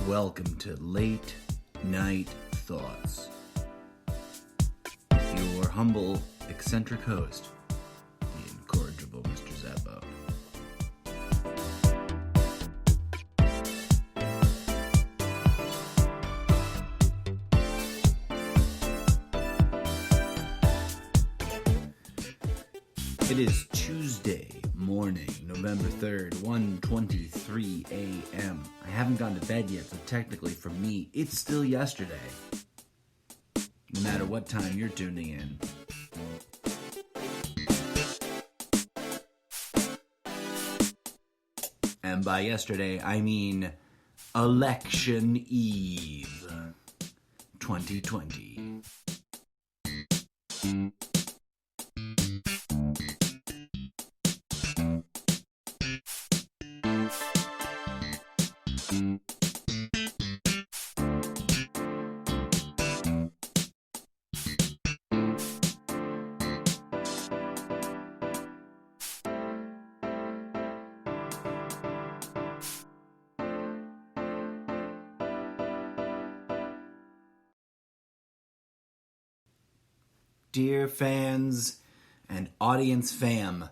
Welcome to Late Night Thoughts. Your humble, eccentric host, the incorrigible Mr. Zappo. It is Tuesday morning, November 3rd, 1:23 a.m. I haven't gone to bed yet, so technically for me, it's still yesterday. No matter what time you're tuning in. And by yesterday, I mean Election Eve 2020. Dear fans and audience fam,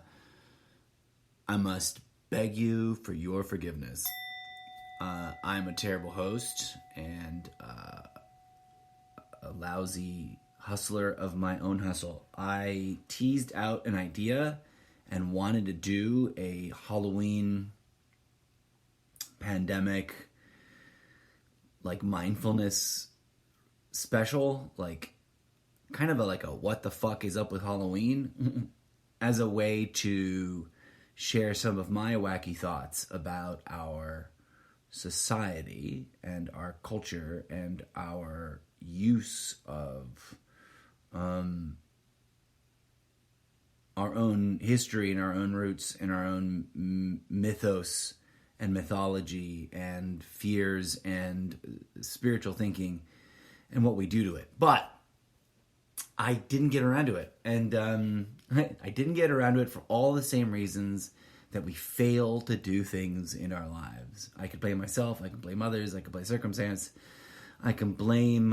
I must beg you for your forgiveness. I'm a terrible host and a lousy hustler of my own hustle. I teased out an idea and wanted to do a Halloween pandemic, like mindfulness special, kind of a what the fuck is up with Halloween as a way to share some of my wacky thoughts about our society and our culture and our use of our own history and our own roots and our own mythos and mythology and fears and spiritual thinking and what we do to it. But I didn't get around to it. And I didn't get around to it for all the same reasons that we fail to do things in our lives. I could blame myself. I can blame others. I can blame circumstance. I can blame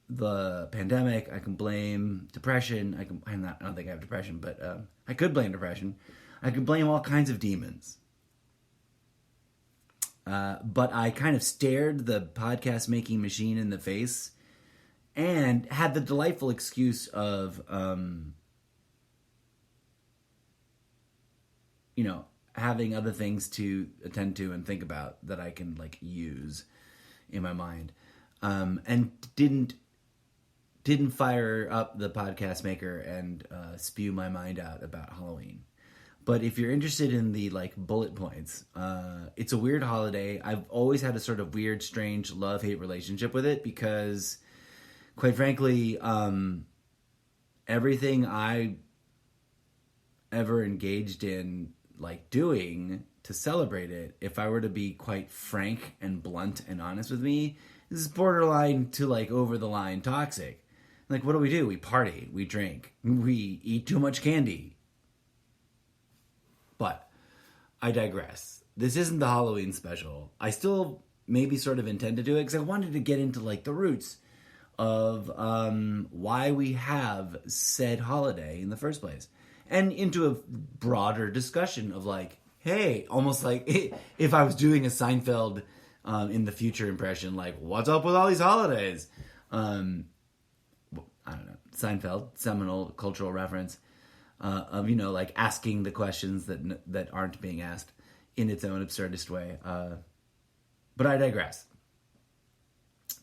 the pandemic. I can blame depression. I don't think I have depression, but I could blame depression. I could blame all kinds of demons. But I kind of stared the podcast making machine in the face and had the delightful excuse of, having other things to attend to and think about that I can, use in my mind. And didn't fire up the podcast maker and spew my mind out about Halloween. But if you're interested in the, bullet points, it's a weird holiday. I've always had a sort of weird, strange love-hate relationship with it because, quite frankly, everything I ever engaged in, doing to celebrate it, if I were to be quite frank and blunt and honest with me, this is borderline to, over the line toxic. What do? We party, we drink, we eat too much candy. But I digress. This isn't the Halloween special. I still maybe sort of intend to do it because I wanted to get into, the roots of why we have said holiday in the first place. And into a broader discussion of hey, almost if I was doing a Seinfeld in the future impression, what's up with all these holidays? I don't know. Seinfeld, seminal cultural reference of, asking the questions that aren't being asked in its own absurdist way. But I digress.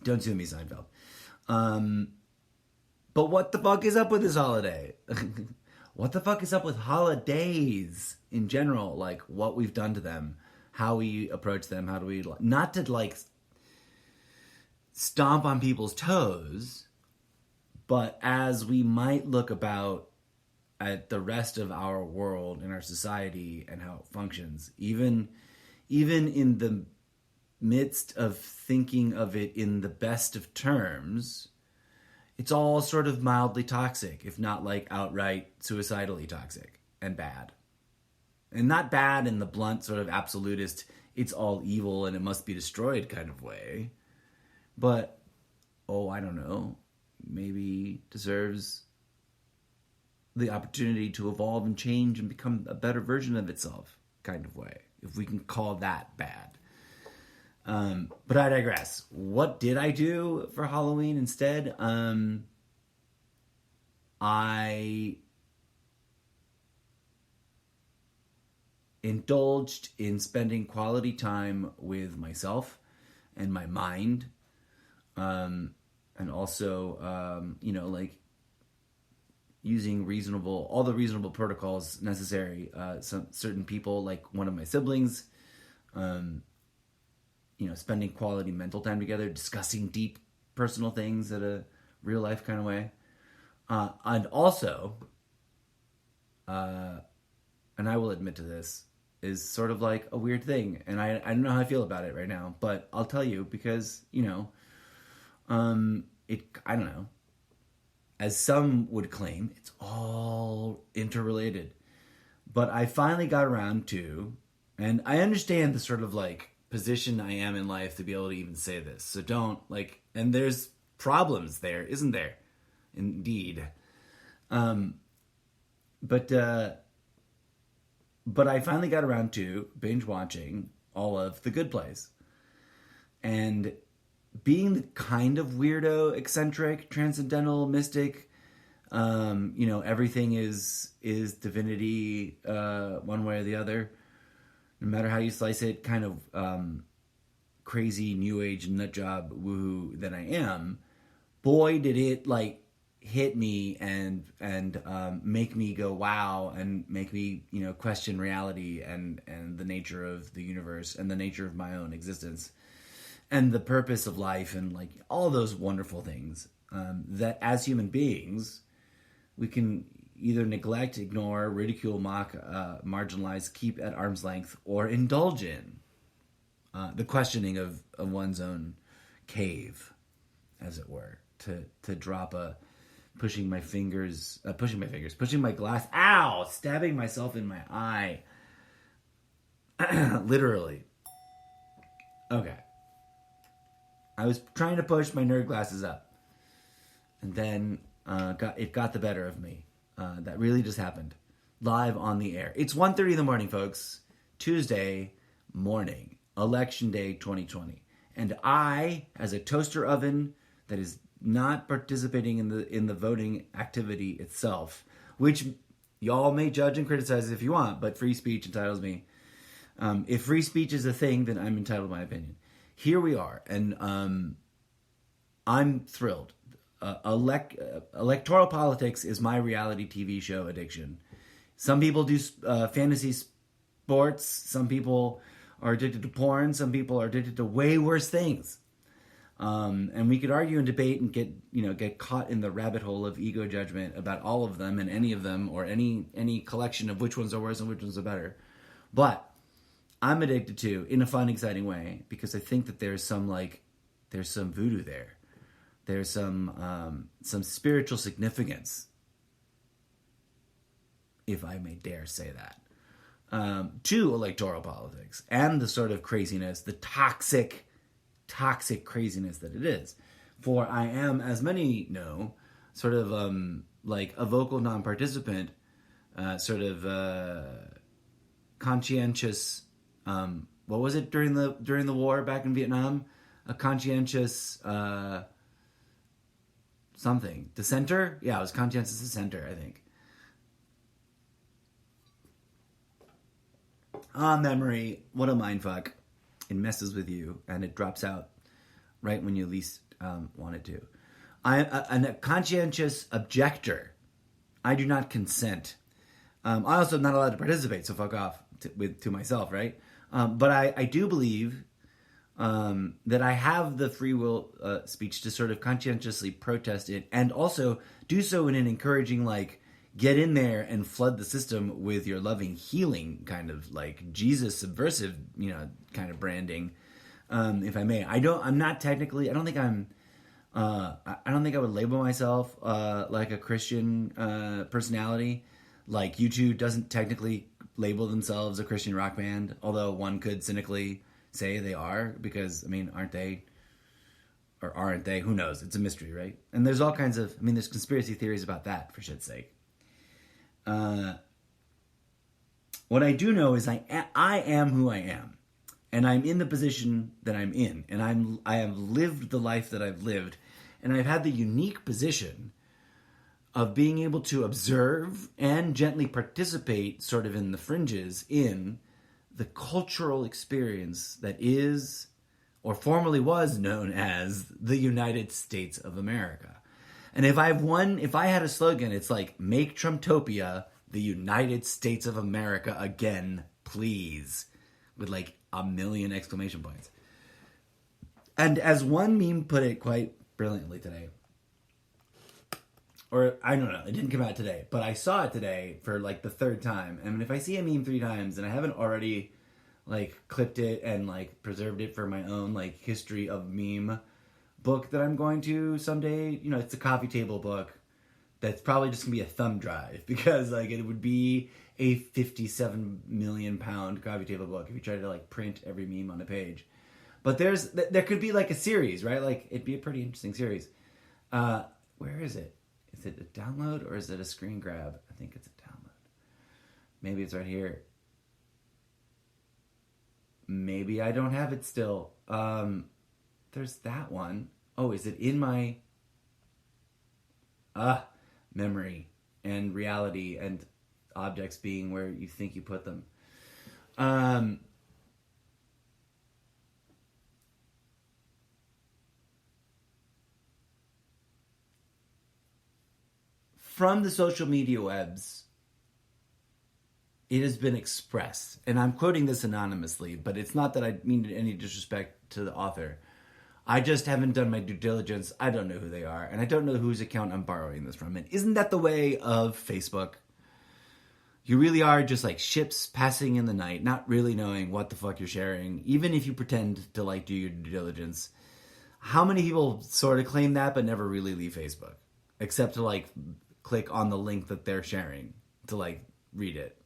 Don't sue me, Seinfeld. But what the fuck is up with this holiday? What the fuck is up with holidays in general? What we've done to them, how we approach them, how do we... Not to, stomp on people's toes, but as we might look about at the rest of our world and our society and how it functions, even in the midst of thinking of it in the best of terms, it's all sort of mildly toxic, if not outright suicidally toxic and bad. And not bad in the blunt sort of absolutist, it's all evil and it must be destroyed kind of way. But, I don't know, maybe deserves the opportunity to evolve and change and become a better version of itself kind of way, if we can call that bad. But I digress. What did I do for Halloween instead? I indulged in spending quality time with myself and my mind, and also, like using all the reasonable protocols necessary. Some certain people, like one of my siblings, spending quality mental time together, discussing deep personal things in a real life kind of way. And also, and I will admit to this, is sort of like a weird thing. And I don't know how I feel about it right now, but I'll tell you because, I don't know. As some would claim, it's all interrelated. But I finally got around to, and I understand the sort of like position I am in life to be able to even say this. So don't and there's problems there, isn't there? Indeed. But I finally got around to binge watching all of The Good Place. And being the kind of weirdo, eccentric, transcendental, mystic, everything is divinity, one way or the other, no matter how you slice it, kind of crazy new age nutjob woohoo that I am, boy did it hit me and make me go wow, and make me question reality and the nature of the universe and the nature of my own existence and the purpose of life and all those wonderful things that as human beings we can either neglect, ignore, ridicule, mock, marginalize, keep at arm's length, or indulge in the questioning of one's own cave, as it were, to drop pushing my glass, stabbing myself in my eye, literally. Okay. I was trying to push my nerd glasses up, and then it got the better of me. That really just happened, live on the air. It's 1:30 in the morning, folks. Tuesday morning, Election Day 2020, and I, as a toaster oven that is not participating in the voting activity itself, which y'all may judge and criticize if you want, but free speech entitles me. If free speech is a thing, then I'm entitled to my opinion. Here we are, and I'm thrilled. Electoral politics is my reality TV show addiction. Some people do fantasy sports. Some people are addicted to porn. Some people are addicted to way worse things. And we could argue and debate and get caught in the rabbit hole of ego judgment about all of them and any of them, or any collection of which ones are worse and which ones are better. But I'm addicted to, in a fun, exciting way, because I think that there's some voodoo there. There's some spiritual significance, if I may dare say that, to electoral politics and the sort of craziness, the toxic craziness that it is. For I am, as many know, sort of a vocal non-participant, sort of conscientious. What was it during the war back in Vietnam? A conscientious something dissenter. Yeah, it was conscientious dissenter, I think. Memory, what a mindfuck. It messes with you, and it drops out right when you least want it to. I'm a conscientious objector. I do not consent. I also am not allowed to participate, so fuck off to myself, right? But I do believe that I have the free will speech to sort of conscientiously protest it, and also do so in an encouraging, get in there and flood the system with your loving, healing kind of Jesus subversive, kind of branding, if I may. I don't think I would label myself like a Christian personality. U2 doesn't technically label themselves a Christian rock band, although one could cynically say they are, because, I mean, aren't they? Or aren't they? Who knows? It's a mystery, right? And there's all kinds of, I mean, there's conspiracy theories about that, for shit's sake. What I do know is I am who I am. And I'm in the position that I'm in. And I have lived the life that I've lived. And I've had the unique position of being able to observe and gently participate sort of in the fringes in the cultural experience that is, or formerly was known as, the United States of America. And if I had a slogan, it's like, make Trumptopia the United States of America again, please. With like 1 million exclamation points. And as one meme put it quite brilliantly today, or I don't know, it didn't come out today, but I saw it today for like the third time. And if I see a meme 3 times and I haven't already like clipped it and like preserved it for my own like history of meme book that I'm going to someday, you know, it's a coffee table book that's probably just gonna be a thumb drive, because like it would be a 57 million pound coffee table book if you tried to like print every meme on a page. But there could be like a series, right? Like it'd be a pretty interesting series. Where is it? Is it a download or is it a screen grab? I think it's a download. Maybe it's right here. Maybe I don't have it still. There's that one. Oh, is it in my memory and reality and objects being where you think you put them? From the social media webs, it has been expressed, and I'm quoting this anonymously, but it's not that I mean any disrespect to the author. I just haven't done my due diligence. I don't know who they are, and I don't know whose account I'm borrowing this from. And isn't that the way of Facebook? You really are just like ships passing in the night, not really knowing what the fuck you're sharing, even if you pretend to like do your due diligence. How many people sort of claim that but never really leave Facebook? Except to like click on the link that they're sharing to like read it,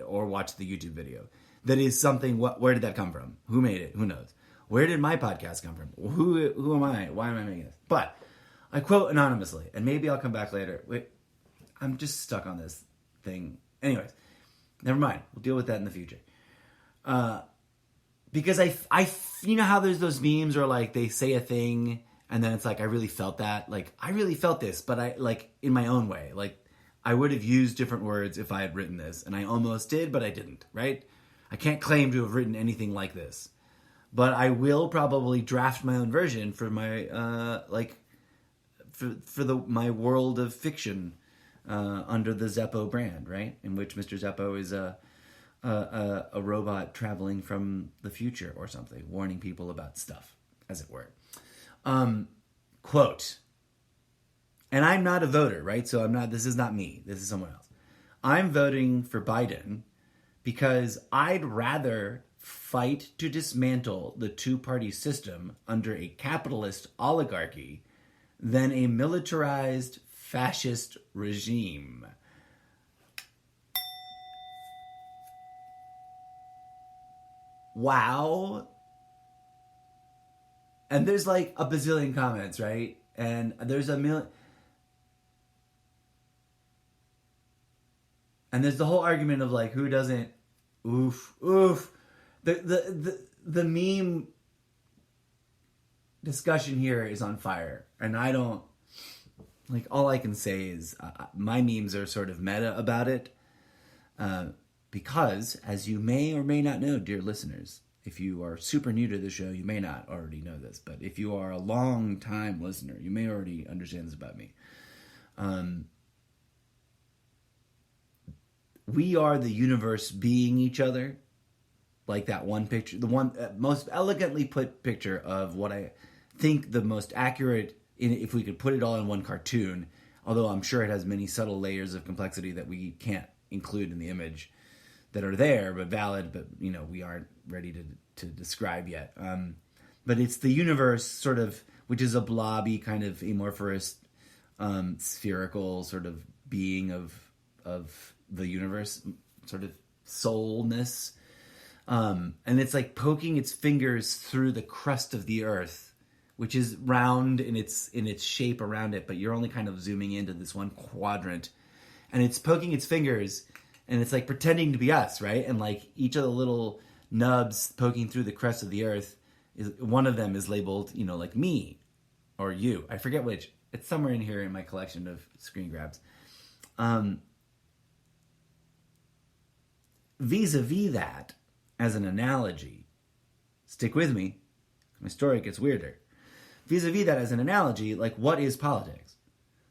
or watch the YouTube video. That is something. Where did that come from? Who made it? Who knows? Where did my podcast come from? Who am I? Why am I making this? But I quote anonymously, and maybe I'll come back later. Wait, I'm just stuck on this thing. Anyways, never mind. We'll deal with that in the future. Because I, you know how there's those memes where like they say a thing and then it's like, I really felt that. Like, I really felt this, but I, like, in my own way. Like, I would have used different words if I had written this. And I almost did, but I didn't, right? I can't claim to have written anything like this. But I will probably draft my own version for my, my world of fiction under the Zeppo brand, right? In which Mr. Zeppo is a robot traveling from the future or something, warning people about stuff, as it were. Quote, and I'm not a voter, right? So this is not me. This is someone else. I'm voting for Biden because I'd rather fight to dismantle the two-party system under a capitalist oligarchy than a militarized fascist regime. Wow. And there's like a bazillion comments, right? And there's a million. And there's the whole argument of like, who doesn't, oof. The meme discussion here is on fire. And I don't, like, all I can say is my memes are sort of meta about it. Because, as you may or may not know, dear listeners, if you are super new to the show, you may not already know this. But if you are a long-time listener, you may already understand this about me. We are the universe being each other. Like that one picture, the one most elegantly put picture of what I think the most accurate, if we could put it all in one cartoon, although I'm sure it has many subtle layers of complexity that we can't include in the image that are there, but valid, but, you know, we aren't ready to describe yet. But it's the universe sort of, which is a blobby kind of amorphous, spherical sort of being of the universe, sort of soulness. And it's like poking its fingers through the crust of the earth, which is round in its shape around it, but you're only kind of zooming into this one quadrant. And it's poking its fingers, and it's like pretending to be us, right? And like each of the little nubs poking through the crust of the earth, one of them is labeled, like me or you. I forget which. It's somewhere in here in my collection of screen grabs. Vis-a-vis that, as an analogy, stick with me, my story gets weirder. Vis-a-vis that as an analogy, like, what is politics?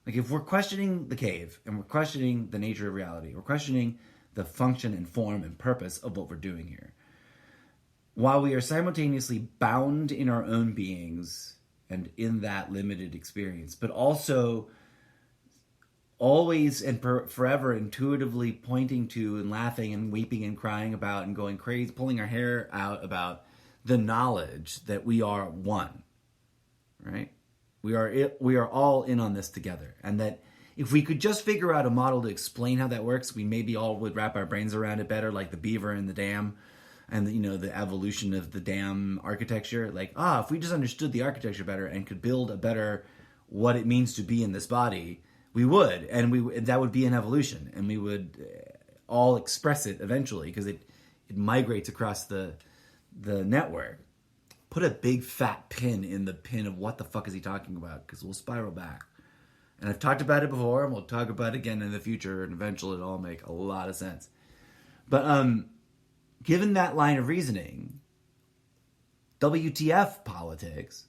Like, if we're questioning the cave, and we're questioning the nature of reality, we're questioning the function and form and purpose of what we're doing here, while we are simultaneously bound in our own beings and in that limited experience, but also always and forever intuitively pointing to and laughing and weeping and crying about and going crazy, pulling our hair out about the knowledge that we are one, right? We are all in on this together. And that if we could just figure out a model to explain how that works, we maybe all would wrap our brains around it better, like the beaver and the dam and the evolution of the dam architecture. Like, if we just understood the architecture better and could build a better what it means to be in this body, we would, and that would be an evolution, and we would all express it eventually because it migrates across the network. Put a big fat pin in the pin of what the fuck is he talking about, because we'll spiral back. And I've talked about it before, and we'll talk about it again in the future, and eventually it'll all make a lot of sense. But given that line of reasoning, WTF politics,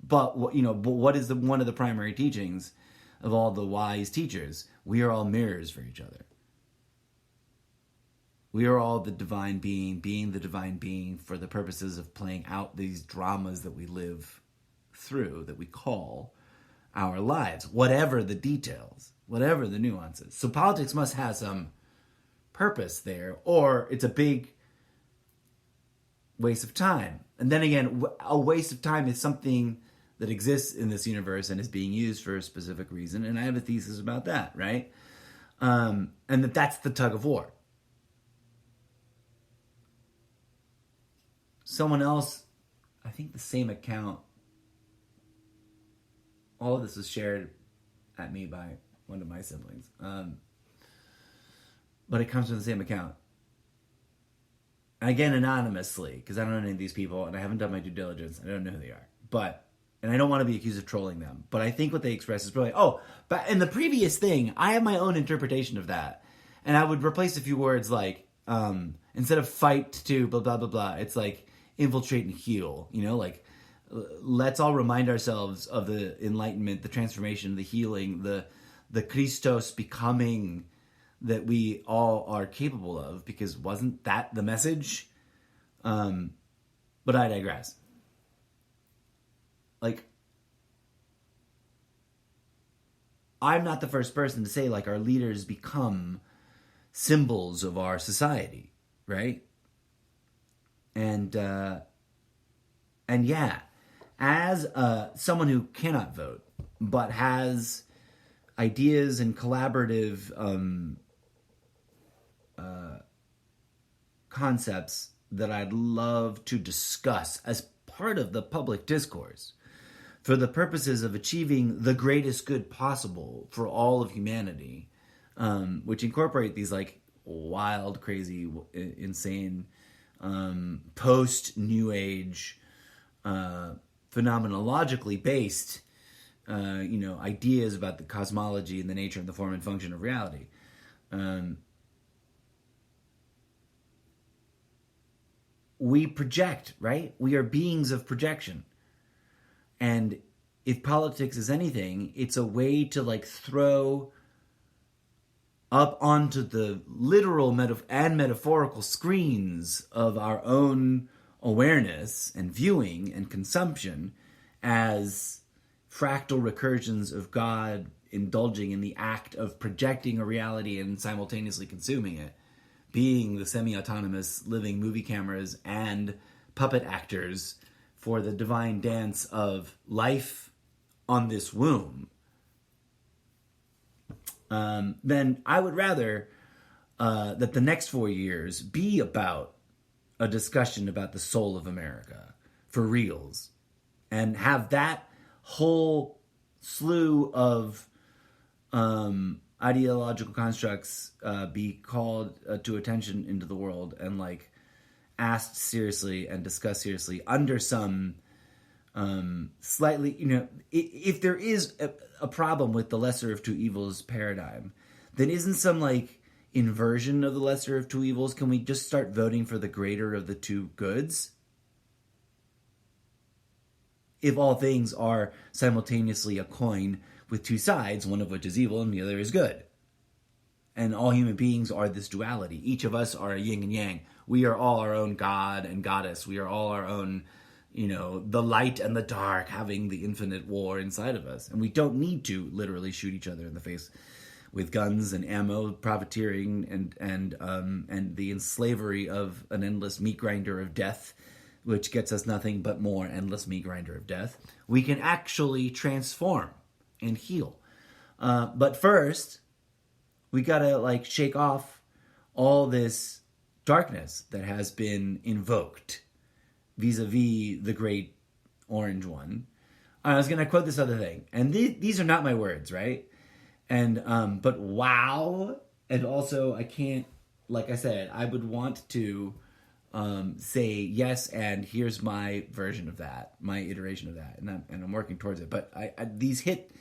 but what is one of the primary teachings of all the wise teachers? We are all mirrors for each other. We are all the divine being the divine being for the purposes of playing out these dramas that we live through, that we call our lives, whatever the details, whatever the nuances. So politics must have some purpose there, or it's a big waste of time. And then again, a waste of time is something that exists in this universe and is being used for a specific reason, and I have a thesis about that, right? And that's the tug of war. Someone else, I think the same account, all of this was shared at me by one of my siblings, but it comes from the same account. Again, anonymously, because I don't know any of these people, and I haven't done my due diligence. I don't know who they are, and I don't want to be accused of trolling them, but I think what they express is probably, but in the previous thing, I have my own interpretation of that, and I would replace a few words like, instead of fight to blah, blah, blah, blah, it's like infiltrate and heal, like, let's all remind ourselves of the enlightenment, the transformation, the healing, the Christos becoming that we all are capable of, because wasn't that the message? But I digress. Like, I'm not the first person to say, like, our leaders become symbols of our society, right? And yeah, as someone who cannot vote, but has ideas and collaborative concepts that I'd love to discuss as part of the public discourse for the purposes of achieving the greatest good possible for all of humanity, which incorporate these like wild, crazy, insane, post-New Age, phenomenologically based, ideas about the cosmology and the nature and the form and function of reality. We project, right? We are beings of projection. And if politics is anything, it's a way to like throw up onto the literal and metaphorical screens of our own awareness and viewing and consumption as fractal recursions of God indulging in the act of projecting a reality and simultaneously consuming it, being the semi-autonomous living movie cameras and puppet actors for the divine dance of life on this womb, then I would rather that the next 4 years be about a discussion about the soul of America for reals, and have that whole slew of ideological constructs be called to attention into the world and like asked seriously and discussed seriously under some slightly, if there is a problem with the lesser of two evils paradigm, then isn't some like inversion of the lesser of two evils? Can we just start voting for the greater of the two goods? If all things are simultaneously a coin with two sides, one of which is evil and the other is good. And all human beings are this duality. Each of us are a yin and yang. We are all our own god and goddess. We are all our own, the light and the dark having the infinite war inside of us. And we don't need to literally shoot each other in the face with guns and ammo, profiteering, and the enslavery of an endless meat grinder of death, which gets us nothing but more endless meat grinder of death. We can actually transform and heal. But first, we gotta shake off all this darkness that has been invoked vis-a-vis the great orange one. I was gonna quote this other thing, and these are not my words, right? And but wow, and also I can't, like I said, I would want to say yes, and here's my version of that, my iteration of that, and I'm working towards it. But these hit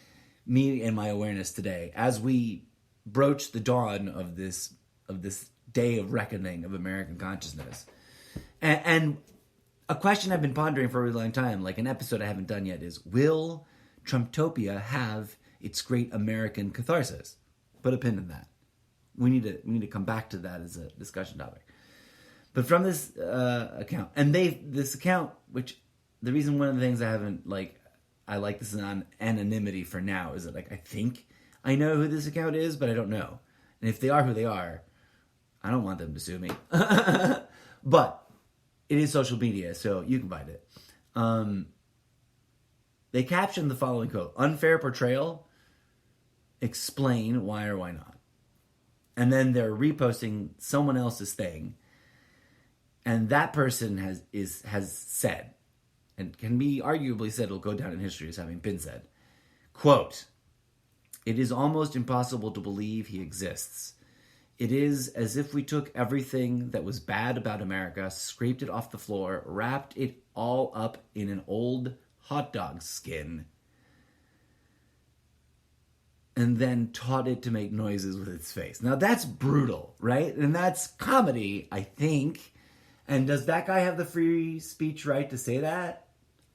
me and my awareness today as we broach the dawn of this day of reckoning of American consciousness. And a question I've been pondering for a really long time, like an episode I haven't done yet, is will Trumptopia have its great American catharsis? Put a pin in that. We need to come back to that as a discussion topic. But from this account, and this account, which the reason one of the things I like this on anonymity for now is that I think I know who this account is, but I don't know. And if they are who they are, I don't want them to sue me. But it is social media, so you can find it. They captioned the following quote: "Unfair portrayal. Explain why or why not." And then they're reposting someone else's thing, and that person has said, and can be arguably said, will go down in history as having been said, quote, "It is almost impossible to believe he exists. It is as if we took everything that was bad about America, scraped it off the floor, wrapped it all up in an old hot dog skin, and then taught it to make noises with its face." Now that's brutal, right? And that's comedy, I think. And does that guy have the free speech right to say that?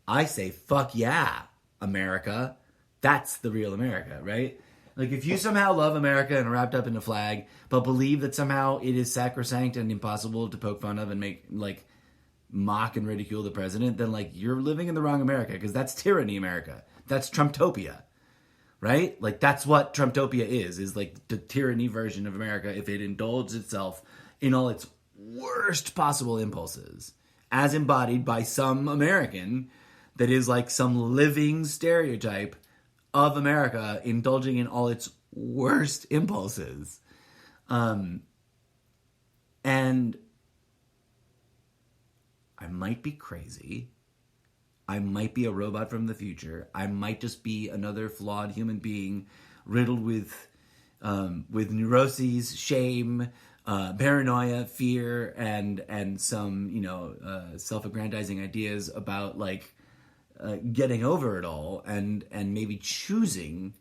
I say, fuck yeah, America. That's the real America, right? Like, if you somehow love America and are wrapped up in a flag, but believe that somehow it is sacrosanct and impossible to poke fun of and make, mock and ridicule the president, then, you're living in the wrong America, because that's tyranny America. That's Trumptopia, right? That's what Trumptopia is the tyranny version of America if it indulges itself in all its worst possible impulses, as embodied by some American that is some living stereotype of America indulging in all its worst impulses. And I might be crazy. I might be a robot from the future. I might just be another flawed human being riddled with neuroses, shame, paranoia, fear, and some self-aggrandizing ideas about getting over it all, and maybe choosing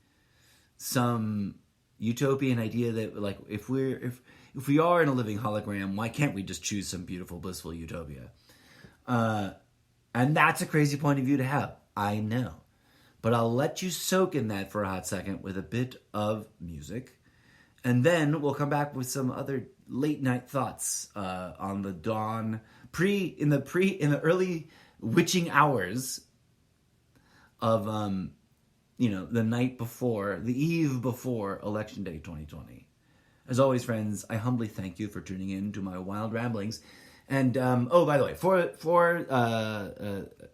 some utopian idea that if we are in a living hologram, why can't we just choose some beautiful, blissful utopia? And that's a crazy point of view to have, I know. But I'll let you soak in that for a hot second with a bit of music, and then we'll come back with some other late night thoughts on the dawn, in the early witching hours of the night before, the eve before Election Day 2020. As always, friends, I humbly thank you for tuning in to my wild ramblings. And by the way, for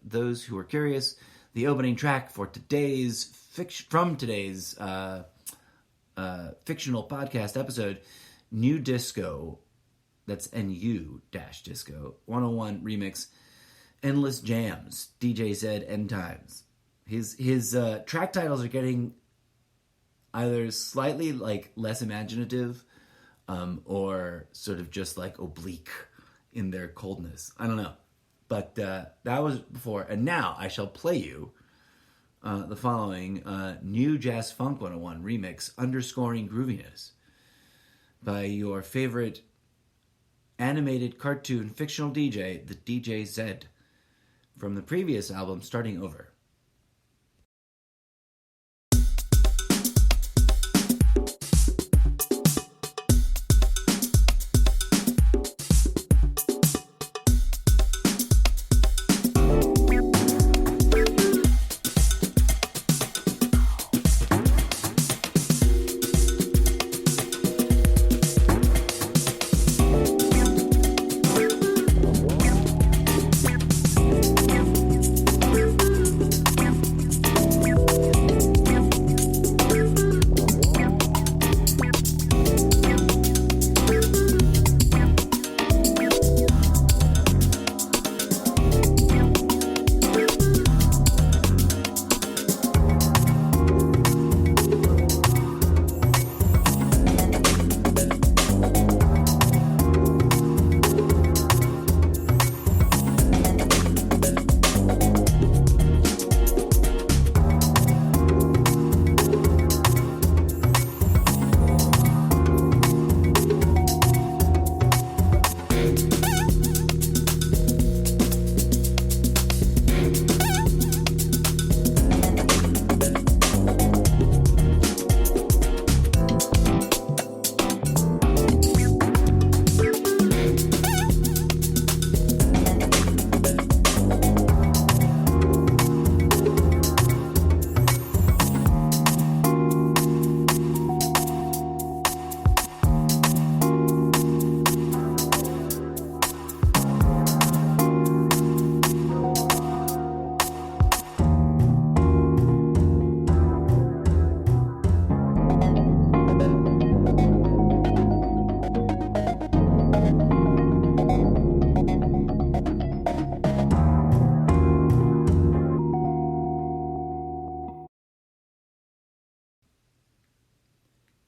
those who are curious, the opening track for today's fictional podcast episode New Disco, that's NU dash Disco 101 remix, Endless Jams, DJ Zed End Times. His track titles are getting either slightly like less imaginative, or sort of just like oblique in their coldness. I don't know. But that was before. And now I shall play you the following New Jazz Funk 101 remix, Underscoring Grooviness, by your favorite animated cartoon fictional DJ, the DJ Zed, from the previous album, Starting Over.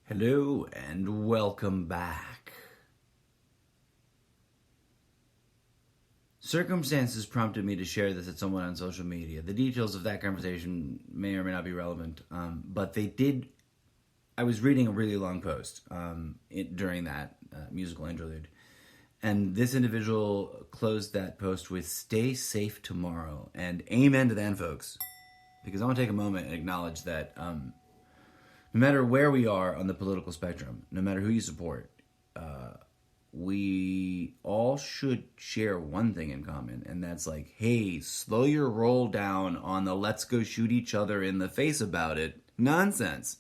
Hello and welcome back. Circumstances prompted me to share this with someone on social media. The details of that conversation may or may not be relevant, but they did. I was reading a really long post during that musical interlude, and this individual closed that post with "Stay safe tomorrow," and amen to that, folks. Because I want to take a moment and acknowledge that no matter where we are on the political spectrum, no matter who you support, we all should share one thing in common, and that's like, hey, slow your roll down on the let's go shoot each other in the face about it nonsense.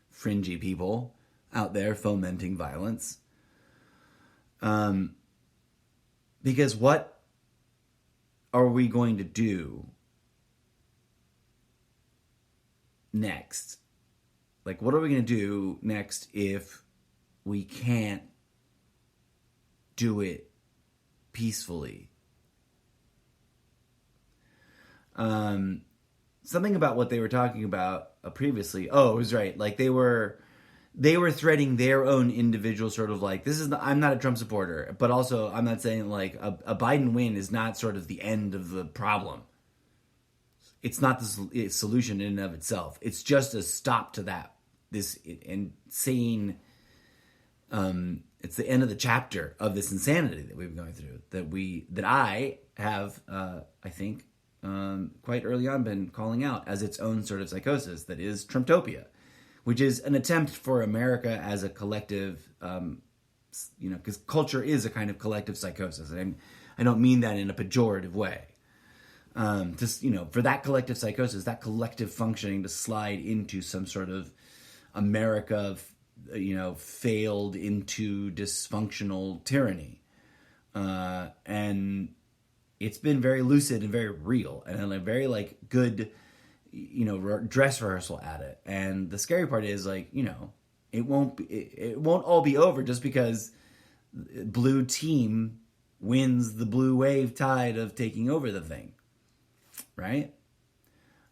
Fringy people out there fomenting violence. Because what are we going to do next? Like, what are we going to do next if we can't do it peacefully? Something about what they were talking about previously. Oh, it was right. Like, they were threading their own individual sort of like, I'm not a Trump supporter, but also I'm not saying like a Biden win is not sort of the end of the problem. It's not the solution in and of itself. It's just a stop to this insane. It's the end of the chapter of this insanity that we've been going through. That I have, I think, quite early on been calling out as its own sort of psychosis that is Trumptopia, which is an attempt for America as a collective, because culture is a kind of collective psychosis, and I don't mean that in a pejorative way. Just, for that collective psychosis, that collective functioning to slide into some sort of America, failed into dysfunctional tyranny. And it's been very lucid and very real and a very good, dress rehearsal at it. And the scary part is it won't all be over just because blue team wins the blue wave tide of taking over the thing, right?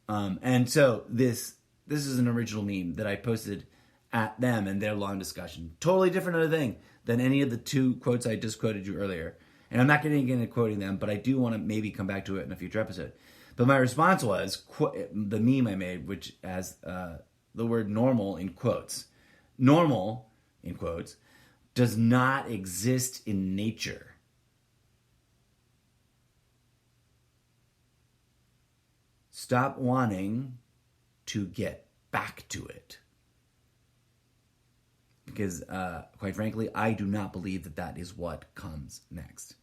And so this is an original meme that I posted at them and their long discussion. Totally different other thing than any of the two quotes I just quoted you earlier. And I'm not getting into quoting them, but I do want to maybe come back to it in a future episode. But my response was the meme I made, which has the word normal in quotes. Normal, in quotes, does not exist in nature. Stop wanting to get back to it. Because, quite frankly, I do not believe that that is what comes next.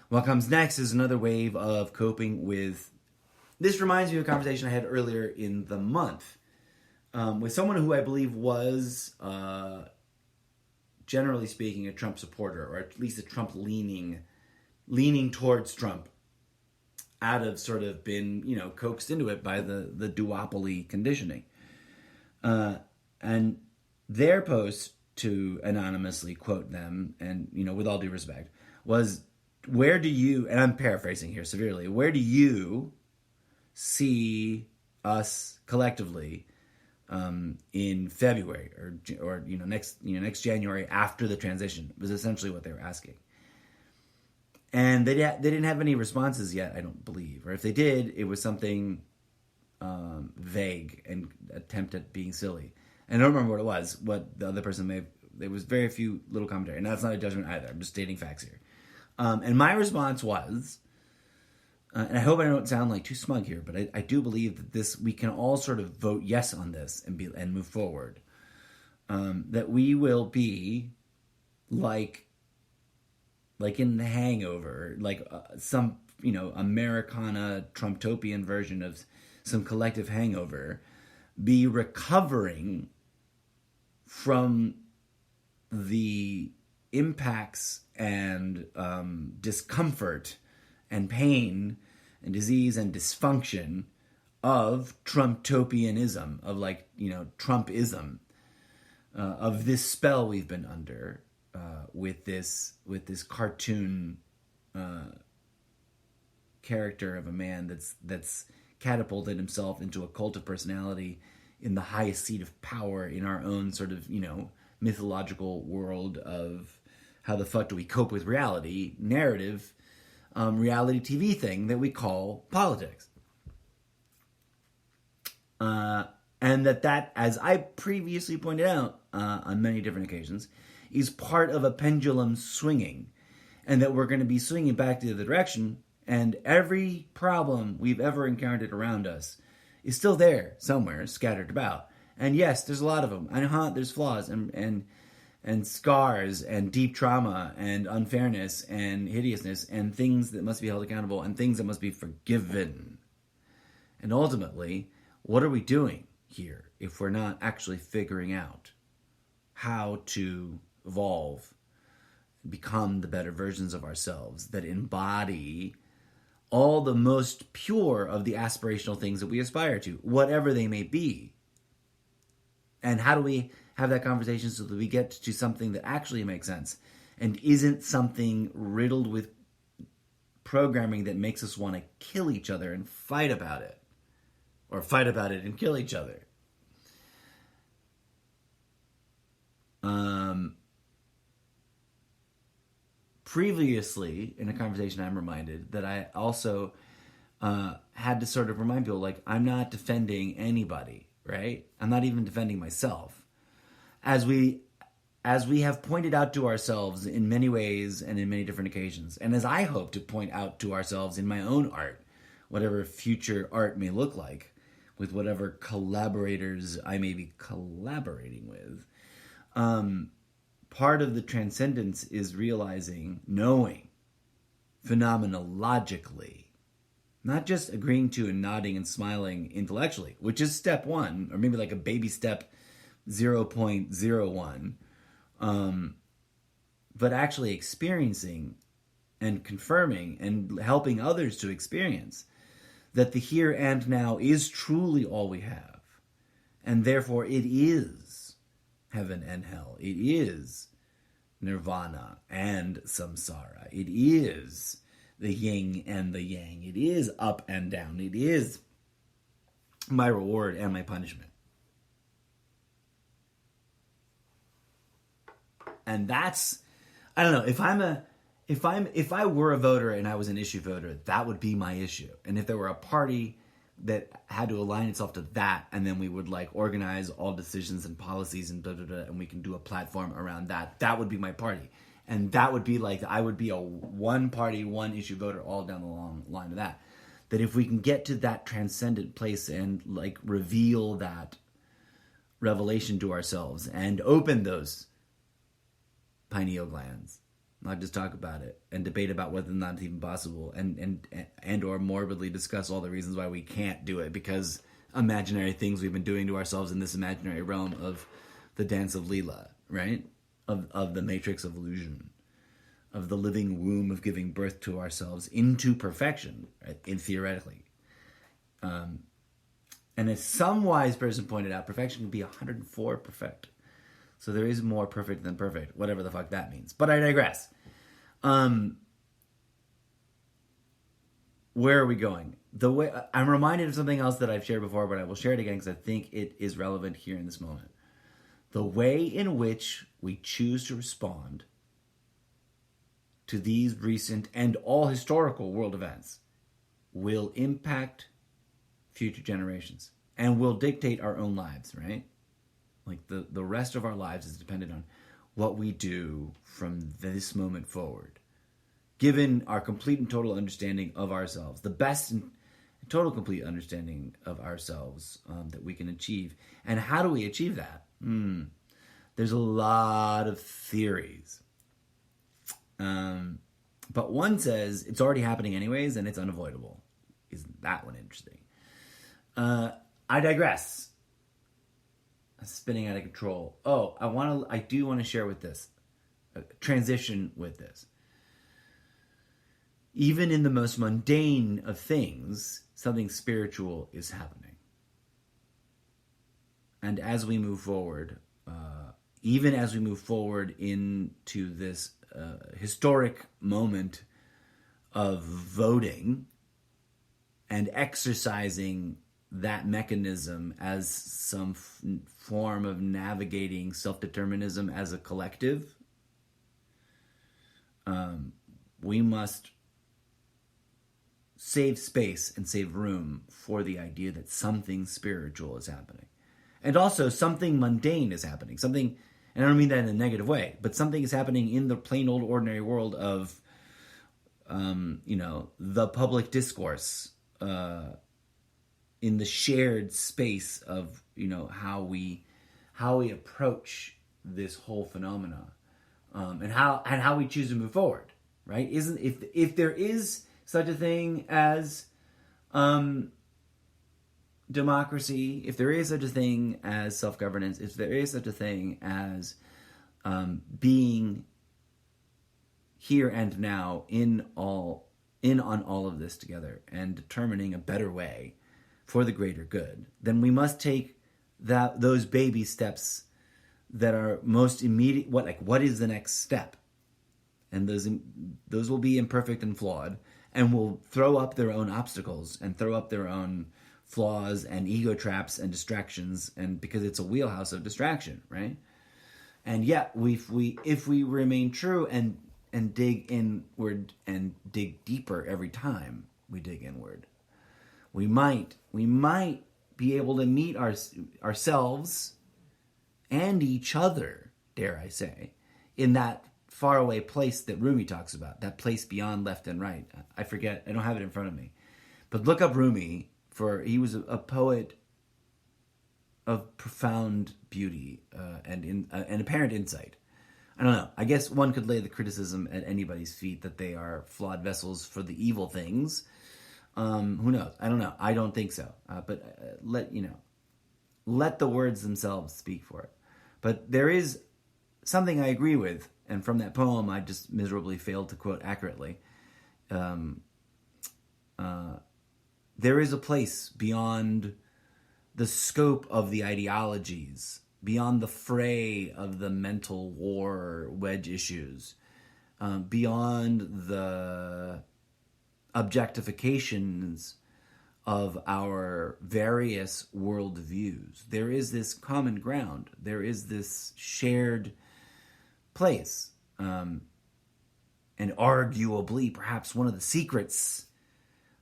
What comes next is another wave of coping with... This reminds me of a conversation I had earlier in the month with someone who I believe was, generally speaking, a Trump supporter, or at least a Trump leaning towards Trump, out of sort of been, coaxed into it by the duopoly conditioning. And their post, to anonymously quote them, and, with all due respect, was, where do you, and I'm paraphrasing here severely, where do you see us collectively in February or next January after the transition, was essentially what they were asking. And they didn't have any responses yet, I don't believe. Or if they did, it was something vague and attempt at being silly. And I don't remember what it was, what the other person may have. There was very few little commentary. And that's not a judgment either. I'm just stating facts here. And my response was, and I hope I don't sound like too smug here, but I do believe that we can all sort of vote yes on this and move forward. That we will be like in The Hangover, like some, Americana Trumptopian version of some collective hangover, be recovering from the impacts and discomfort and pain and disease and dysfunction of Trumptopianism, of Trumpism, of this spell we've been under. With this cartoon character of a man that's catapulted himself into a cult of personality in the highest seat of power in our own sort of mythological world of how the fuck do we cope with reality narrative, reality TV thing that we call politics, and that, as I previously pointed out on many different occasions, is part of a pendulum swinging, and that we're going to be swinging back the other direction, and every problem we've ever encountered around us is still there somewhere, scattered about. And yes, there's a lot of them. And there's flaws and scars and deep trauma and unfairness and hideousness and things that must be held accountable and things that must be forgiven. And ultimately, what are we doing here if we're not actually figuring out how to evolve, become the better versions of ourselves that embody all the most pure of the aspirational things that we aspire to, whatever they may be? And how do we have that conversation so that we get to something that actually makes sense and isn't something riddled with programming that makes us want to kill each other and fight about it, or fight about it and kill each other? Previously, in a conversation, I'm reminded that I also had to sort of remind people, I'm not defending anybody, right? I'm not even defending myself. As we have pointed out to ourselves in many ways and in many different occasions, and as I hope to point out to ourselves in my own art, whatever future art may look like, with whatever collaborators I may be collaborating with, part of the transcendence is realizing, knowing, phenomenologically, not just agreeing to and nodding and smiling intellectually, which is step one, or maybe like a baby step 0.01, but actually experiencing and confirming and helping others to experience that the here and now is truly all we have, and therefore it is heaven and hell. It is nirvana and samsara. It is the yin and the yang. It is up and down. It is my reward and my punishment. And that's, I don't know, if I were a voter and I was an issue voter, that would be my issue. And if there were a party that had to align itself to that, and then we would like organize all decisions and policies and and we can do a platform around that, that would be my party. And that would be like, I would be a one party, one issue voter all down the long line of that. That if we can get to that transcendent place and like reveal that revelation to ourselves and open those pineal glands, not just talk about it and debate about whether or not it's even possible, and or morbidly discuss all the reasons why we can't do it because imaginary things we've been doing to ourselves in this imaginary realm of the dance of Leela, right? Of the matrix of illusion, of the living womb of giving birth to ourselves into perfection, right? In theoretically. And as some wise person pointed out, perfection can be 104 perfect. So there is more perfect than perfect, whatever the fuck that means. But I digress. Where are we going? The way I'm reminded of something else that I've shared before, but I will share it again because I think it is relevant here in this moment. The way in which we choose to respond to these recent and all historical world events will impact future generations and will dictate our own lives, right? Like the rest of our lives is dependent on what we do from this moment forward. Given our complete and total understanding of ourselves, the best and total complete understanding of ourselves that we can achieve. And how do we achieve that? There's a lot of theories. But one says it's already happening anyways and it's unavoidable. Isn't that one interesting? I digress. Spinning out of control. Oh, I do want to share with this, transition with this. Even in the most mundane of things, something spiritual is happening. And as we move forward, even as we move forward into this historic moment of voting and exercising that mechanism as some form of navigating self-determinism as a collective, we must save space and save room for the idea that something spiritual is happening. And also something mundane is happening. Something, and I don't mean that in a negative way, but something is happening in the plain old ordinary world of, the public discourse, in the shared space of, how we approach this whole phenomena, and how we choose to move forward, right? If there is such a thing as democracy, if there is such a thing as self-governance, if there is such a thing as being here and now in on all of this together and determining a better way for the greater good, then we must take those baby steps that are most immediate. What is the next step? And those will be imperfect and flawed, and will throw up their own obstacles and throw up their own flaws and ego traps and distractions, and because it's a wheelhouse of distraction, right? And yet, if we remain true and dig inward and dig deeper every time we dig inward, we might be able to meet ourselves and each other, dare I say, in that faraway place that Rumi talks about, that place beyond left and right. I forget, I don't have it in front of me. But look up Rumi, for he was a poet of profound beauty and apparent insight. I don't know. I guess one could lay the criticism at anybody's feet that they are flawed vessels for the evil things. Who knows? I don't know. I don't think so. But let the words themselves speak for it. But there is something I agree with, and from that poem I just miserably failed to quote accurately. There is a place beyond the scope of the ideologies beyond the fray of the mental war wedge issues, beyond the objectifications of our various worldviews. There is this common ground. There is this shared place. And arguably, perhaps one of the secrets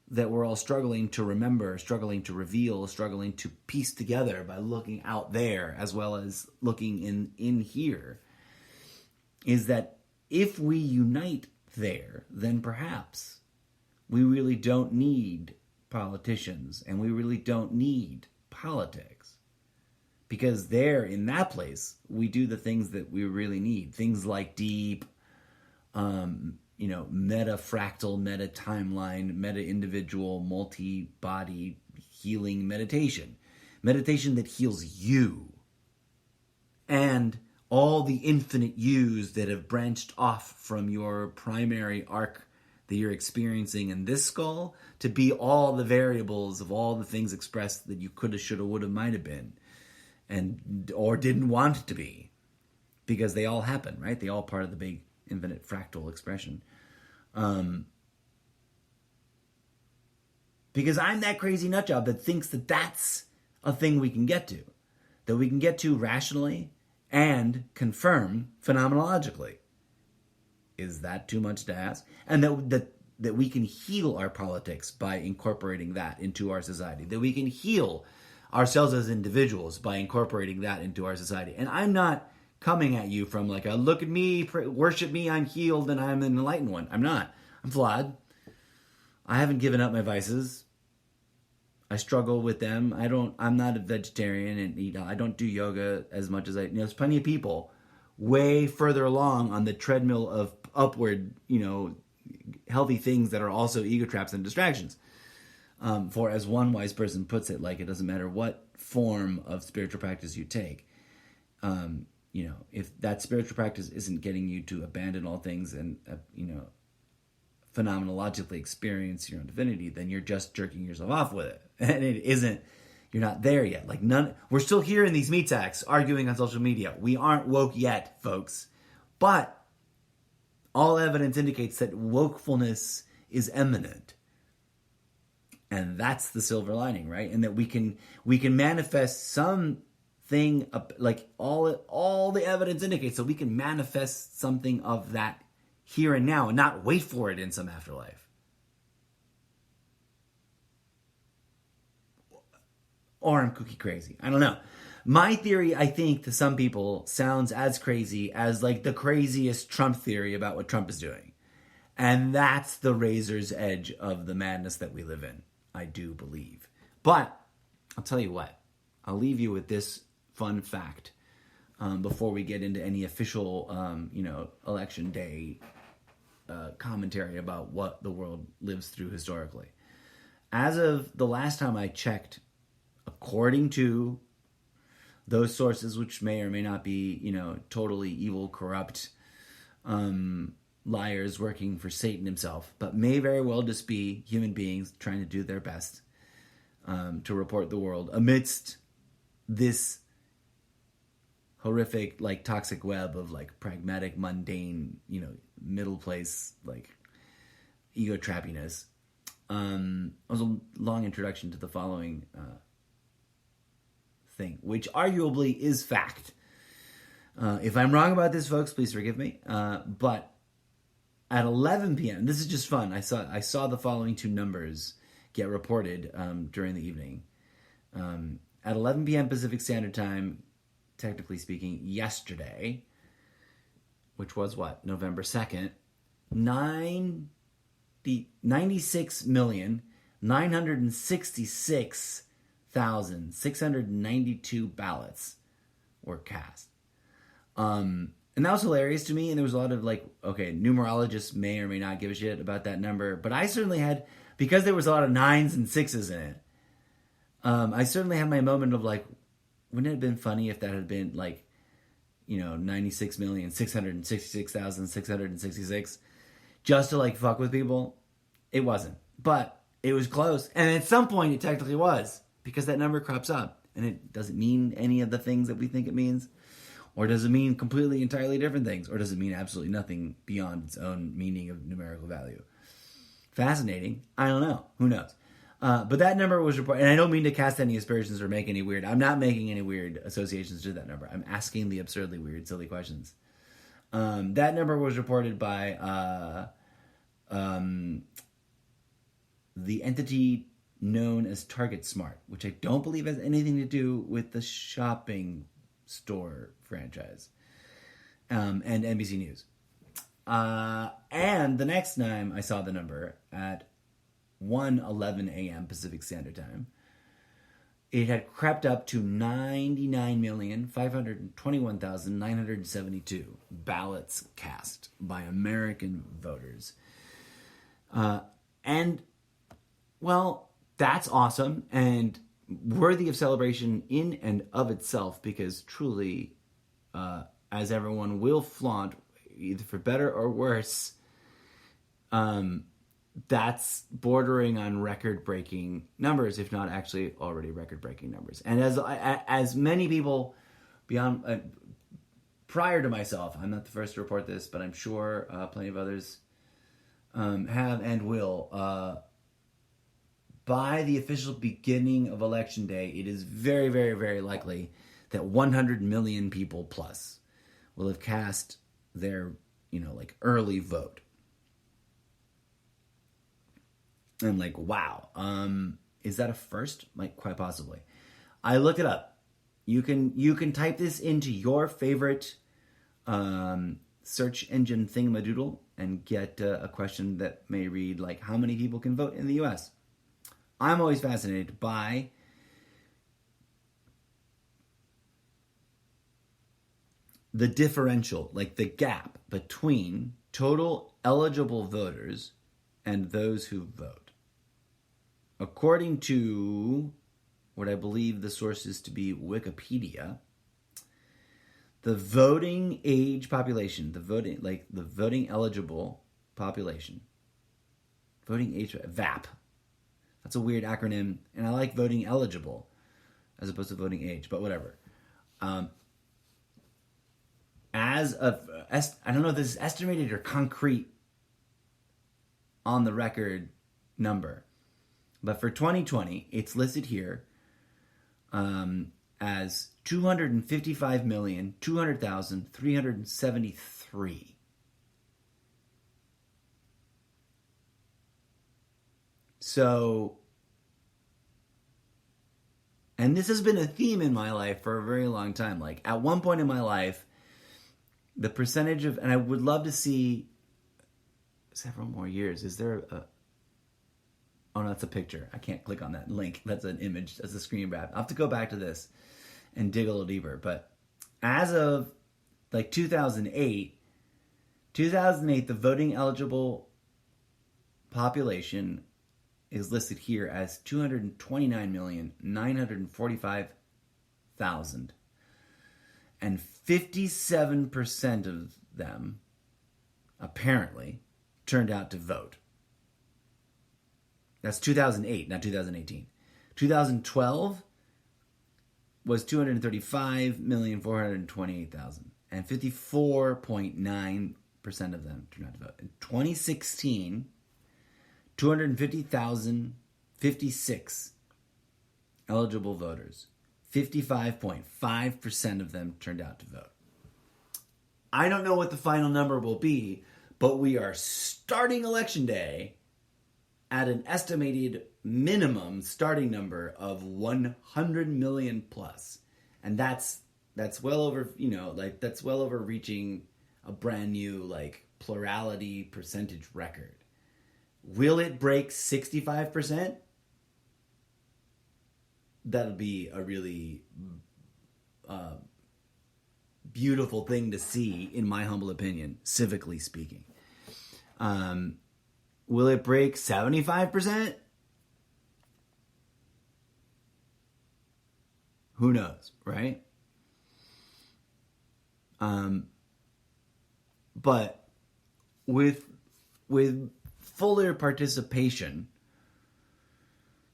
that we're all struggling to remember, struggling to reveal, struggling to piece together by looking out there as well as looking in here, is that if we unite there, then perhaps we really don't need politicians and we really don't need politics. Because there, in that place, we do the things that we really need. Things like deep, meta-fractal, meta-timeline, meta-individual, multi-body healing meditation. Meditation that heals you. And all the infinite yous that have branched off from your primary arc that you're experiencing in this skull to be all the variables of all the things expressed that you coulda, shoulda, woulda, might have been. Or didn't want it to be. Because they all happen, right? They all part of the big infinite fractal expression. Because I'm that crazy nutjob that thinks that that's a thing we can get to. That we can get to rationally and confirm phenomenologically. Is that too much to ask? And that we can heal our politics by incorporating that into our society. That we can heal ourselves as individuals by incorporating that into our society. And I'm not coming at you from like a look at me, worship me, I'm healed and I'm an enlightened one. I'm not. I'm flawed. I haven't given up my vices. I struggle with them. I'm not a vegetarian and I don't do yoga as much as there's plenty of people way further along on the treadmill of upward, healthy things that are also ego traps and distractions. For as one wise person puts it, like it doesn't matter what form of spiritual practice you take. If that spiritual practice isn't getting you to abandon all things and, phenomenologically experience your own divinity, then you're just jerking yourself off with it. And it isn't, you're not there yet. Like we're still here in these meat sacks arguing on social media. We aren't woke yet, folks. But all evidence indicates that wokefulness is imminent. And that's the silver lining, right? And that we can manifest something, like all the evidence indicates that we can manifest something of that here and now and not wait for it in some afterlife. Or I'm cookie crazy. I don't know. My theory, I think, to some people sounds as crazy as like the craziest Trump theory about what Trump is doing. And that's the razor's edge of the madness that we live in, I do believe. But I'll tell you what. I'll leave you with this fun fact before we get into any official, election day commentary about what the world lives through historically. As of the last time I checked, according to those sources, which may or may not be, totally evil, corrupt liars working for Satan himself, but may very well just be human beings trying to do their best to report the world amidst this horrific, like, toxic web of, like, pragmatic, mundane, middle place, like, ego trappiness. It was a long introduction to the following thing, which arguably is fact. If I'm wrong about this, folks, please forgive me. But at 11 p.m., this is just fun. I saw the following two numbers get reported during the evening. At 11 p.m. Pacific Standard Time, technically speaking, yesterday, which was what, November 2nd, 96,966,692 ballots were cast. And that was hilarious to me, and there was a lot of, like, okay, numerologists may or may not give a shit about that number, but I certainly had, because there was a lot of 9s and 6s in it, I certainly had my moment of, like, wouldn't it have been funny if that had been, like, 96,666,666, just to, like, fuck with people? It wasn't. But it was close. And at some point, it technically was, because that number crops up. and it doesn't mean any of the things that we think it means? Or does it mean completely, entirely different things? Or does it mean absolutely nothing beyond its own meaning of numerical value? Fascinating. I don't know. Who knows? But that number was reported, and I don't mean to cast any aspersions or make any weird, I'm not making any weird associations to that number. I'm asking the absurdly weird, silly questions. That number was reported by the entity known as Target Smart, which I don't believe has anything to do with the shopping store franchise, and NBC News. And the next time I saw the number at 1:11 a.m. Pacific Standard Time, it had crept up to 99,521,972 ballots cast by American voters. And, well, that's awesome and worthy of celebration in and of itself, because truly, as everyone will flaunt, either for better or worse, that's bordering on record-breaking numbers, if not actually already record-breaking numbers. And as many people beyond prior to myself, I'm not the first to report this, but I'm sure plenty of others have and will. By the official beginning of Election Day, it is very, very, very likely that 100 million people plus will have cast their, early vote. And wow, is that a first? Quite possibly. I looked it up. You can type this into your favorite search engine thingamadoodle and get a question that may read how many people can vote in the U.S. I'm always fascinated by the differential, the gap between total eligible voters and those who vote. According to what I believe the source is to be Wikipedia, the voting age population, the voting eligible population, voting age, VAP. That's a weird acronym, and I like voting eligible as opposed to voting age, but whatever. As of, I don't know if this is estimated or concrete on the record number, but for 2020, it's listed here as 255,200,373. So, and this has been a theme in my life for a very long time. At one point in my life, the percentage of, and I would love to see several more years. Is there oh no, that's a picture. I can't click on that link. That's an image. That's a screen grab. I'll have to go back to this and dig a little deeper. But as of 2008, the voting eligible population is listed here as 229,945,000. And 57% of them, apparently, turned out to vote. That's 2008, not 2018. 2012 was 235,428,000. And 54.9% of them turned out to vote. In 2016, 250,056 eligible voters. 55.5% of them turned out to vote. I don't know what the final number will be, but we are starting Election Day at an estimated minimum starting number of 100 million plus. And that's well over, that's well over reaching a brand new, plurality percentage record. Will it break 65%? That'll be a really beautiful thing to see, in my humble opinion, civically speaking. Will it break 75%? Who knows, right? But with fuller participation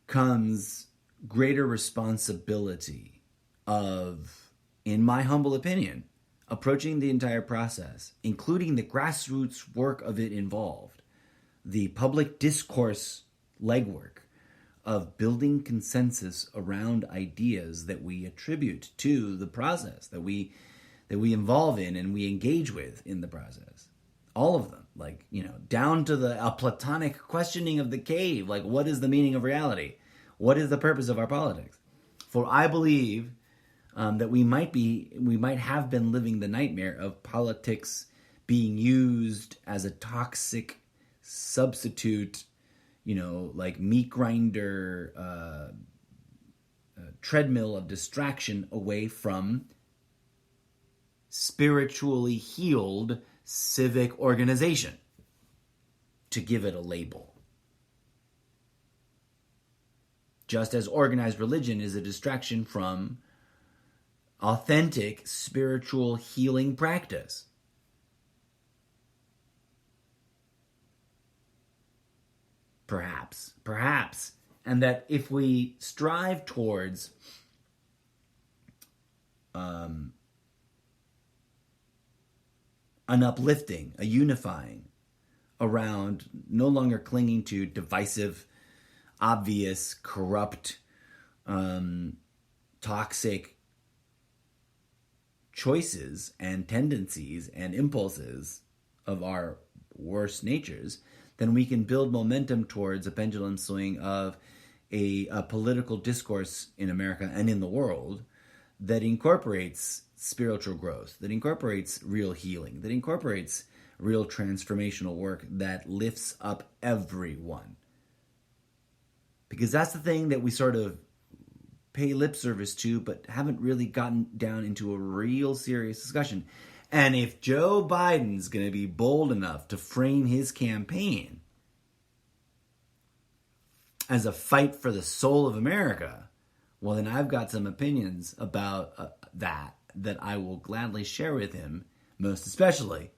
comes greater responsibility of, in my humble opinion, approaching the entire process, including the grassroots work of it involved, the public discourse legwork of building consensus around ideas that we attribute to the process, that we involve in and we engage with in the process. All of them, like, down to the Platonic questioning of the cave, like, what is the meaning of reality? What is the purpose of our politics? For I believe that we might have been living the nightmare of politics being used as a toxic substitute, like meat grinder, treadmill of distraction away from spiritually healed civic organization, to give it a label. Just as organized religion is a distraction from authentic spiritual healing practice. Perhaps. And that if we strive towards an uplifting, a unifying around no longer clinging to divisive, obvious, corrupt, toxic choices and tendencies and impulses of our worst natures, then we can build momentum towards a pendulum swing of a political discourse in America and in the world that incorporates spiritual growth, that incorporates real healing, that incorporates real transformational work that lifts up everyone. Because that's the thing that we sort of pay lip service to, but haven't really gotten down into a real serious discussion. And if Joe Biden's going to be bold enough to frame his campaign as a fight for the soul of America, well, then I've got some opinions about that I will gladly share with him, most especially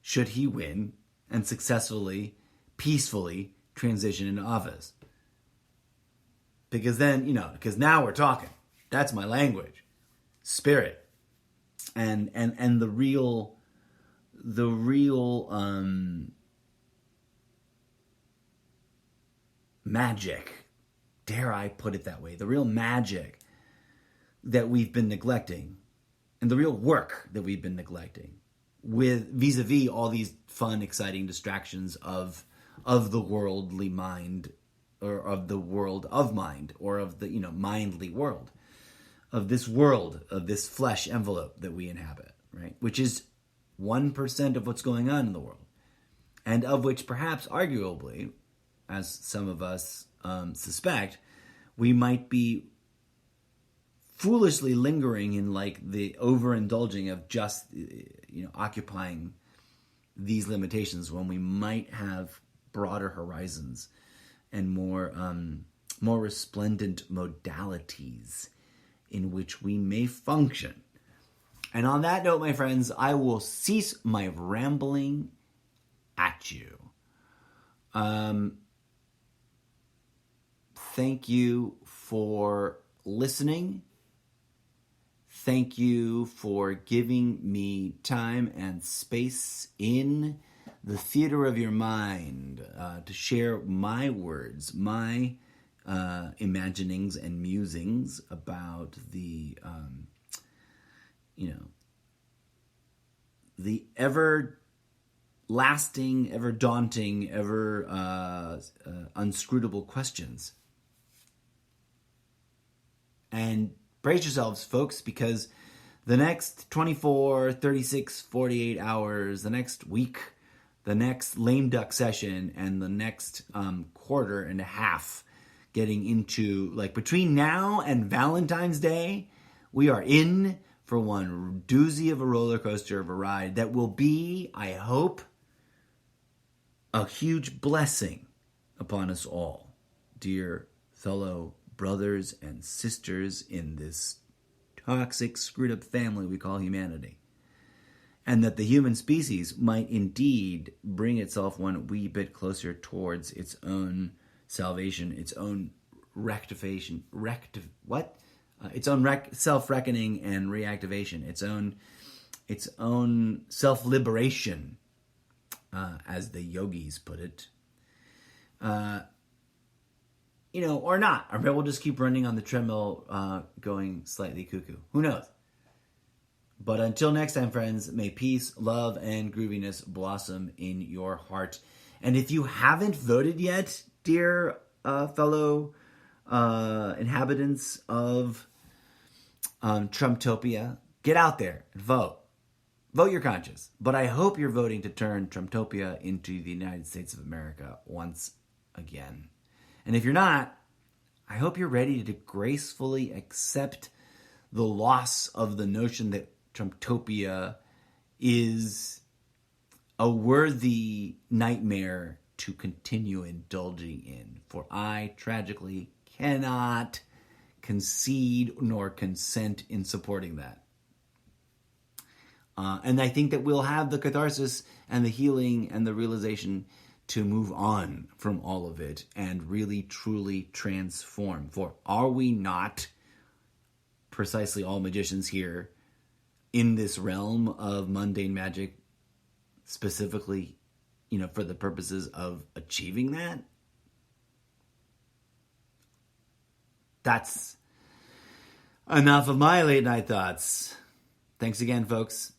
should he win and successfully, peacefully transition into office. Because then, because now we're talking. That's my language. Spirit. And the real magic, dare I put it that way, the real magic that we've been neglecting, and the real work that we've been neglecting, with vis-a-vis all these fun, exciting distractions of the worldly mind, or of the world of mind, or of the mindly world, of this flesh envelope that we inhabit, right? Which is 1% of what's going on in the world, and of which perhaps arguably, as some of us suspect, we might be foolishly lingering in like the overindulging of just occupying these limitations, when we might have broader horizons and more resplendent modalities in which we may function. And on that note, my friends, I will cease my rambling at you. Thank you for listening. Thank you for giving me time and space in the theater of your mind to share my words, my imaginings and musings about the ever lasting, ever daunting, ever unscrutable questions. And brace yourselves, folks, because the next 24, 36, 48 hours, the next week, the next lame duck session, and the next quarter and a half, getting into, like, between now and Valentine's Day, we are in for one doozy of a roller coaster of a ride that will be, I hope, a huge blessing upon us all, dear fellow brothers and sisters in this toxic, screwed up family we call humanity. And that the human species might indeed bring itself one wee bit closer towards its own salvation, its own rectification, its own self-reckoning and reactivation, its own self-liberation, as the yogis put it. Or not. Or maybe we'll just keep running on the treadmill, going slightly cuckoo. Who knows? But until next time, friends, may peace, love, and grooviness blossom in your heart. And if you haven't voted yet, dear fellow inhabitants of Trumptopia, get out there and vote. Vote your conscience. But I hope you're voting to turn Trumptopia into the United States of America once again. And if you're not, I hope you're ready to gracefully accept the loss of the notion that Trumptopia is a worthy nightmare to continue indulging in. For I, tragically, cannot concede nor consent in supporting that. And I think that we'll have the catharsis and the healing and the realization to move on from all of it and really, truly transform. For are we not precisely all magicians here in this realm of mundane magic, specifically, for the purposes of achieving that? That's enough of my late night thoughts. Thanks again, folks.